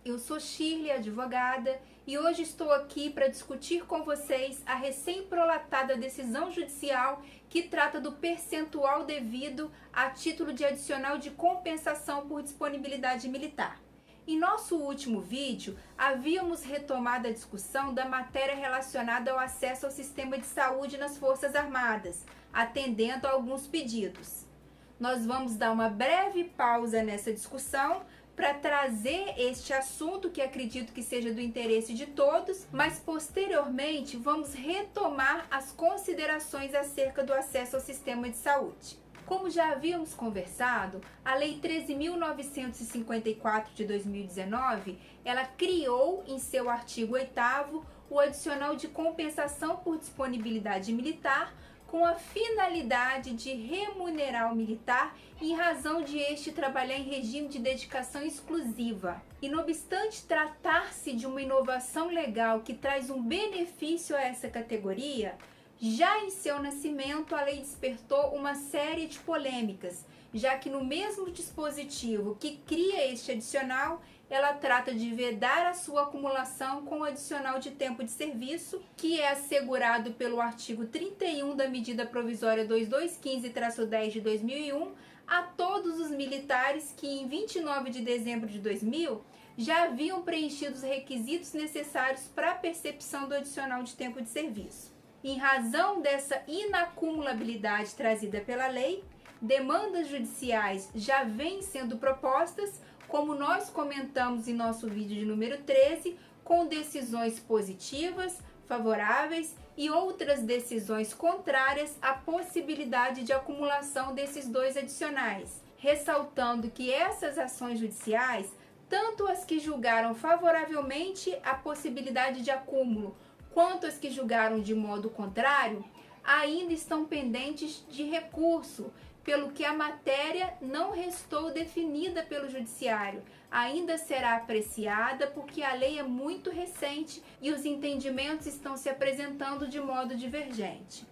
eu sou Shirley, advogada, e hoje estou aqui para discutir com vocês a recém-prolatada decisão judicial que trata do percentual devido a título de adicional de compensação por disponibilidade militar. Em nosso último vídeo, havíamos retomado a discussão da matéria relacionada ao acesso ao sistema de saúde nas Forças Armadas, atendendo a alguns pedidos. Nós vamos dar uma breve pausa nessa discussão para trazer este assunto, que acredito que seja do interesse de todos, mas posteriormente vamos retomar as considerações acerca do acesso ao sistema de saúde. Como já havíamos conversado, a Lei 13.954 de 2019, ela criou em seu artigo 8º o adicional de compensação por disponibilidade militar, com a finalidade de remunerar o militar em razão de este trabalhar em regime de dedicação exclusiva. E não obstante tratar-se de uma inovação legal que traz um benefício a essa categoria, já em seu nascimento a lei despertou uma série de polêmicas, já que no mesmo dispositivo que cria este adicional, ela trata de vedar a sua acumulação com o adicional de tempo de serviço, que é assegurado pelo artigo 31 da Medida Provisória 2215-10 de 2001, a todos os militares que em 29 de dezembro de 2000 já haviam preenchido os requisitos necessários para a percepção do adicional de tempo de serviço. Em razão dessa inacumulabilidade trazida pela lei, demandas judiciais já vêm sendo propostas, como nós comentamos em nosso vídeo de número 13, com decisões positivas, favoráveis e outras decisões contrárias à possibilidade de acumulação desses dois adicionais, ressaltando que essas ações judiciais, tanto as que julgaram favoravelmente a possibilidade de acúmulo, quanto as que julgaram de modo contrário, ainda estão pendentes de recurso, pelo que a matéria não restou definida pelo Judiciário. Ainda será apreciada porque a lei é muito recente e os entendimentos estão se apresentando de modo divergente.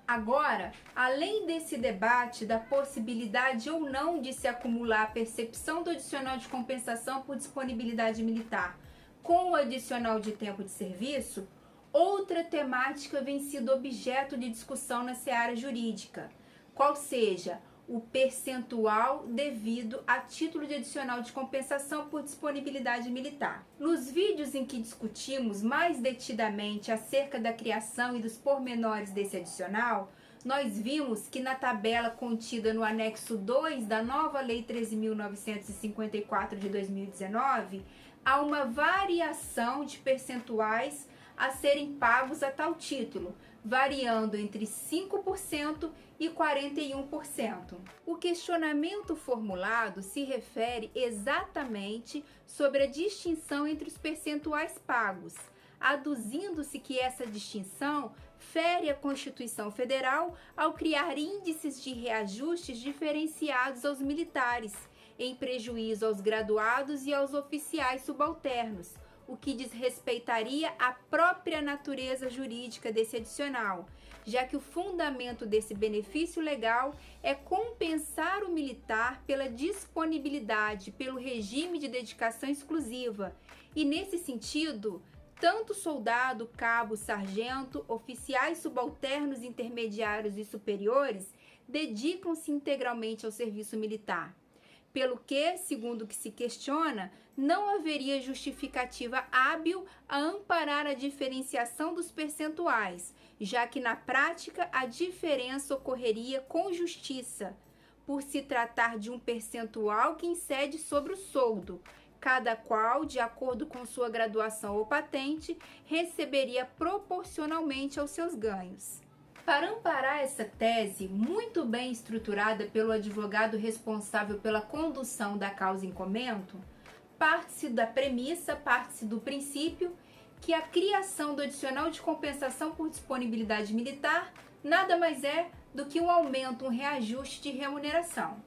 Agora, além desse debate da possibilidade ou não de se acumular a percepção do adicional de compensação por disponibilidade militar com o adicional de tempo de serviço, outra temática vem sido objeto de discussão na seara jurídica, qual seja o percentual devido a título de adicional de compensação por disponibilidade militar. Nos vídeos em que discutimos mais detidamente acerca da criação e dos pormenores desse adicional, nós vimos que na tabela contida no anexo 2 da nova Lei 13.954 de 2019, há uma variação de percentuais a serem pagos a tal título, variando entre 5% e 41%. O questionamento formulado se refere exatamente sobre a distinção entre os percentuais pagos, aduzindo-se que essa distinção fere a Constituição Federal ao criar índices de reajustes diferenciados aos militares, em prejuízo aos graduados e aos oficiais subalternos, o que desrespeitaria a própria natureza jurídica desse adicional, já que o fundamento desse benefício legal é compensar o militar pela disponibilidade, pelo regime de dedicação exclusiva, e nesse sentido, tanto soldado, cabo, sargento, oficiais subalternos, intermediários e superiores dedicam-se integralmente ao serviço militar. Pelo que, segundo o que se questiona, não haveria justificativa hábil a amparar a diferenciação dos percentuais, já que na prática a diferença ocorreria com justiça, por se tratar de um percentual que incide sobre o soldo, cada qual, de acordo com sua graduação ou patente, receberia proporcionalmente aos seus ganhos. Para amparar essa tese, muito bem estruturada pelo advogado responsável pela condução da causa em comento, parte-se da premissa, parte-se do princípio que a criação do adicional de compensação por disponibilidade militar nada mais é do que um aumento, um reajuste de remuneração.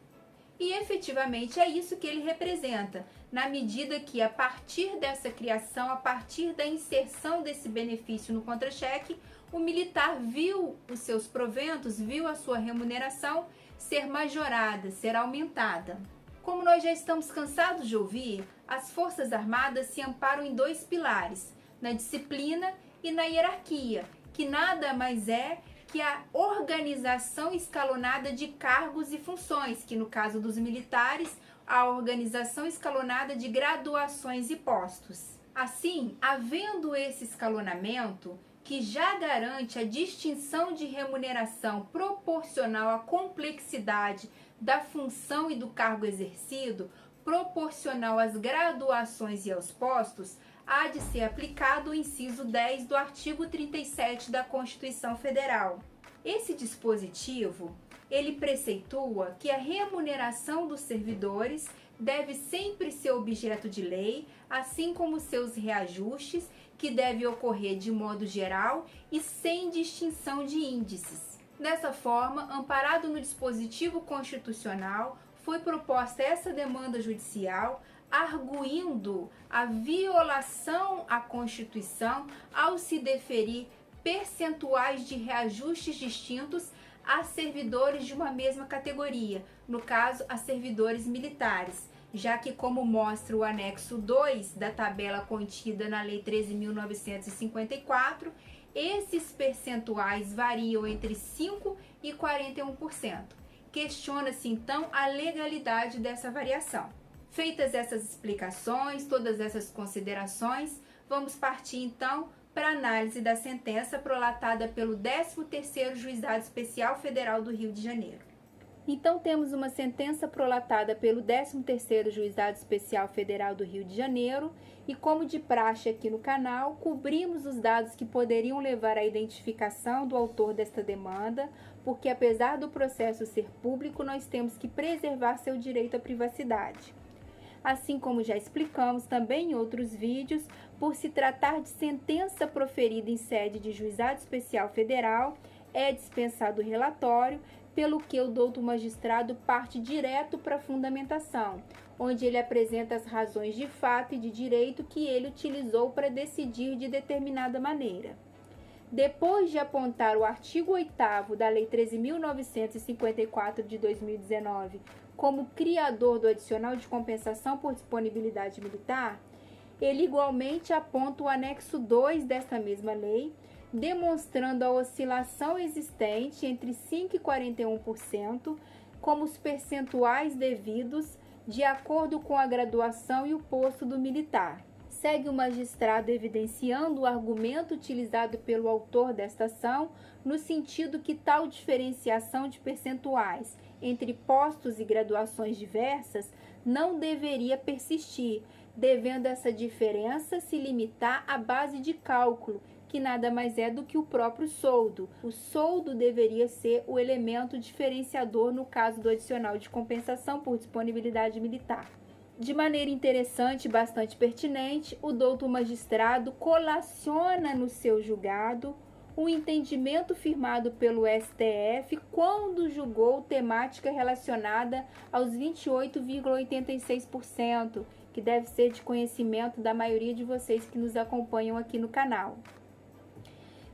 E efetivamente é isso que ele representa, na medida que a partir dessa criação, a partir da inserção desse benefício no contra-cheque, o militar viu os seus proventos, viu a sua remuneração ser majorada, ser aumentada. Como nós já estamos cansados de ouvir, As Forças Armadas se amparam em dois pilares, na disciplina e na hierarquia, que nada mais é que a organização escalonada de cargos e funções, que no caso dos militares, a organização escalonada de graduações e postos. Assim, havendo esse escalonamento, que já garante a distinção de remuneração proporcional à complexidade da função e do cargo exercido, proporcional às graduações e aos postos, há de ser aplicado o inciso 10 do artigo 37 da Constituição Federal. Esse dispositivo, ele preceitua que a remuneração dos servidores deve sempre ser objeto de lei, assim como seus reajustes, que devem ocorrer de modo geral e sem distinção de índices. Dessa forma, amparado no dispositivo constitucional, foi proposta essa demanda judicial, arguindo a violação à Constituição ao se deferir percentuais de reajustes distintos a servidores de uma mesma categoria, no caso, a servidores militares, já que, como mostra o anexo 2 da tabela contida na Lei 13.954, esses percentuais variam entre 5% e 41%. Questiona-se, então, a legalidade dessa variação. Feitas essas explicações, todas essas considerações, vamos partir, então, para a análise da sentença prolatada pelo 13º Juizado Especial Federal do Rio de Janeiro. Então, temos uma sentença prolatada pelo 13º Juizado Especial Federal do Rio de Janeiro e, como de praxe aqui no canal, cobrimos os dados que poderiam levar à identificação do autor desta demanda, porque apesar do processo ser público, nós temos que preservar seu direito à privacidade. Assim como já explicamos também em outros vídeos, por se tratar de sentença proferida em sede de Juizado Especial Federal, é dispensado o relatório, pelo que o douto magistrado parte direto para a fundamentação, onde ele apresenta as razões de fato e de direito que ele utilizou para decidir de determinada maneira. Depois de apontar o artigo 8º da Lei 13.954 de 2019 como criador do adicional de compensação por disponibilidade militar, ele igualmente aponta o anexo 2 desta mesma lei, demonstrando a oscilação existente entre 5% e 41% como os percentuais devidos de acordo com a graduação e o posto do militar. Segue o magistrado evidenciando o argumento utilizado pelo autor desta ação, no sentido que tal diferenciação de percentuais entre postos e graduações diversas não deveria persistir, devendo essa diferença se limitar à base de cálculo, que nada mais é do que o próprio soldo. O soldo deveria ser o elemento diferenciador no caso do adicional de compensação por disponibilidade militar. De maneira interessante e bastante pertinente, o douto magistrado colaciona no seu julgado o entendimento firmado pelo STF quando julgou temática relacionada aos 28,86%, que deve ser de conhecimento da maioria de vocês que nos acompanham aqui no canal.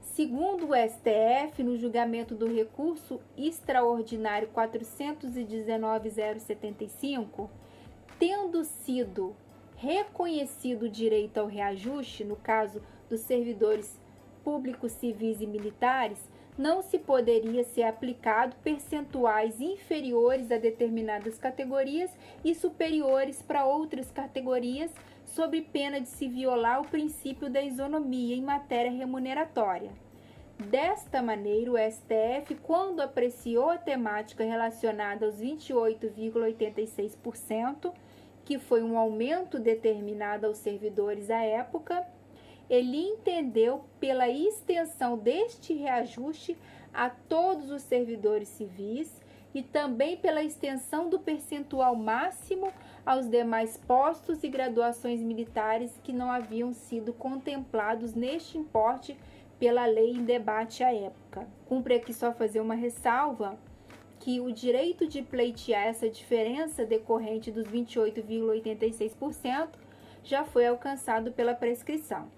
Segundo o STF, no julgamento do recurso extraordinário 419.075, tendo sido reconhecido o direito ao reajuste, no caso dos servidores públicos, civis e militares, não se poderia ser aplicado percentuais inferiores a determinadas categorias e superiores para outras categorias, sob pena de se violar o princípio da isonomia em matéria remuneratória. Desta maneira, o STF, quando apreciou a temática relacionada aos 28,86%, que foi um aumento determinado aos servidores à época, ele entendeu pela extensão deste reajuste a todos os servidores civis e também pela extensão do percentual máximo aos demais postos e graduações militares que não haviam sido contemplados neste importe pela lei em debate à época. Cumpre aqui só fazer uma ressalva que o direito de pleitear essa diferença decorrente dos 28,86% já foi alcançado pela prescrição.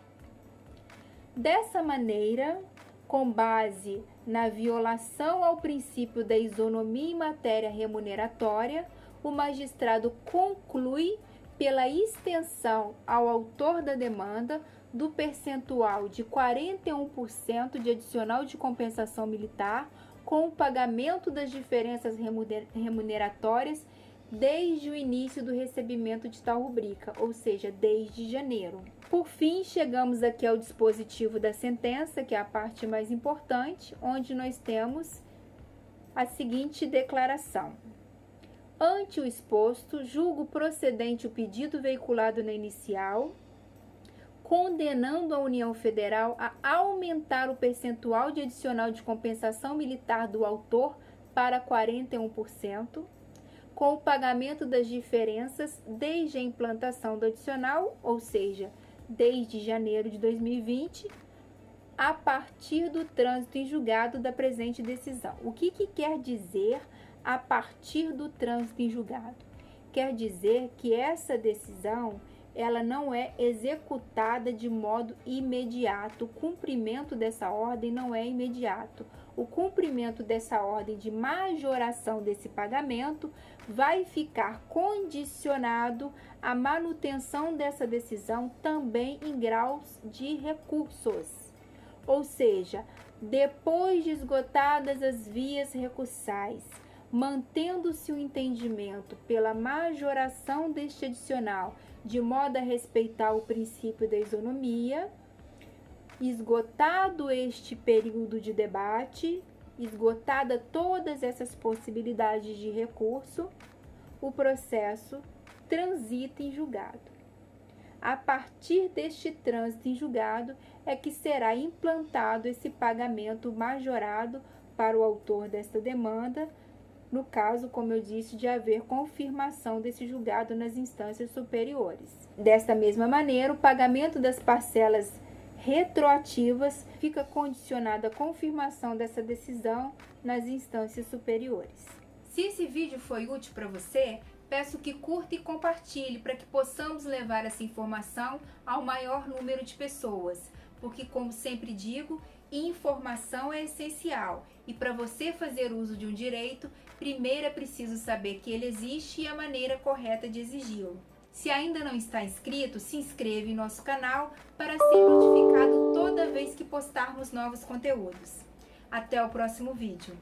Dessa maneira, com base na violação ao princípio da isonomia em matéria remuneratória, o magistrado conclui pela extensão ao autor da demanda do percentual de 41% de adicional de compensação militar com o pagamento das diferenças remuneratórias desde o início do recebimento de tal rubrica, ou seja, desde janeiro. Por fim, chegamos aqui ao dispositivo da sentença, que é a parte mais importante, onde nós temos a seguinte declaração: ante o exposto, julgo procedente o pedido veiculado na inicial, condenando a União Federal a aumentar o percentual de adicional de compensação militar do autor para 41%, com o pagamento das diferenças desde a implantação do adicional, ou seja, desde janeiro de 2020, a partir do trânsito em julgado da presente decisão. O que quer dizer a partir do trânsito em julgado? Quer dizer que essa decisão ela não é executada de modo imediato. O cumprimento dessa ordem não é imediato. O cumprimento dessa ordem de majoração desse pagamento vai ficar condicionado à manutenção dessa decisão também em graus de recursos. Ou seja, depois de esgotadas as vias recursais, mantendo-se o entendimento pela majoração deste adicional, de modo a respeitar o princípio da isonomia, esgotado este período de debate, esgotada todas essas possibilidades de recurso, o processo transita em julgado. A partir deste trânsito em julgado é que será implantado esse pagamento majorado para o autor desta demanda, no caso, como eu disse, de haver confirmação desse julgado nas instâncias superiores. Desta mesma maneira, o pagamento das parcelas retroativas fica condicionado à confirmação dessa decisão nas instâncias superiores. Se esse vídeo foi útil para você, peço que curta e compartilhe para que possamos levar essa informação ao maior número de pessoas, porque, como sempre digo, informação é essencial e para você fazer uso de um direito, primeiro é preciso saber que ele existe e a maneira correta de exigi-lo. Se ainda não está inscrito, se inscreva em nosso canal para ser notificado toda vez que postarmos novos conteúdos. Até o próximo vídeo.